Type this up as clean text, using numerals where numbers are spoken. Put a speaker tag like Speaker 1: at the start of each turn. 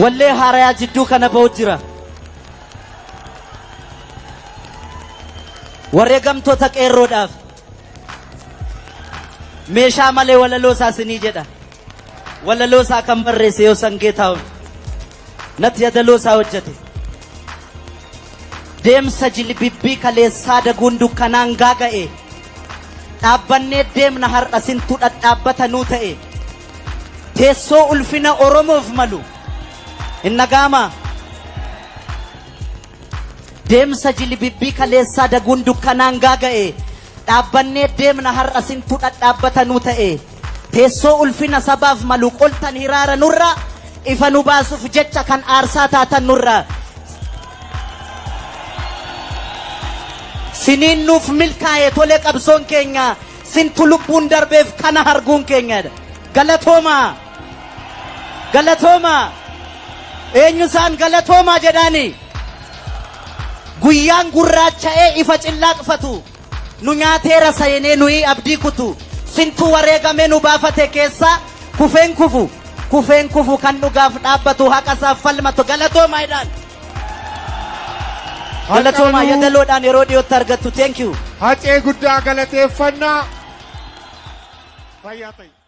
Speaker 1: wallee haarayaa jidduu kana ba'u jira. Wareegamtoota qeerroodhaaf meeshaa malee walaloosaa sinii jedha. Walaloosaa kan barreesse yoo Sangeetaawun natti yadaloosaa hojjete. Deemsa jilbibbii kaleessaa daguun dukkanaan gaaga'e. Dhaabbannee deemna har'a sintu dhadhaabbata nuu ta'e. Teessoo ulfina Oromoof malu hin nagaama. Deemsa jilbibbii kaleessaa daguun dukkanaan gaaga'e. Dhaabbannee deemna har'a sintu dhadhaabbata nuu ta'e. Teessoo ulfina sabaaf malu qoltan hiraara nurra. Ifa nu baasuuf jecha kan aarsaa taatan nurra. Siniin nuuf milkaa'e tole qabsoon keenya. Sintu lubbuun darbeef kana harguun keenya. Galatooma. Galatooma. Eenyu isaan galatooma jedhaani. Guyyaan gurraacha'ee ifa cillaaqfatu. Nu nyaateera sayenee nuyi abdii kutu. Sintu wareegame nu baafate keessa kufeen kufu. Kufeen kufu kan dhugaaf dhaabbatu haqasaaf falmatu. Galatooma jedhaan. Galatooma yadaloodhaan yeroo dhiyootti argattu. Thank you.
Speaker 2: Hacee guddaa galateeffannaa. Fayyaa ta'e.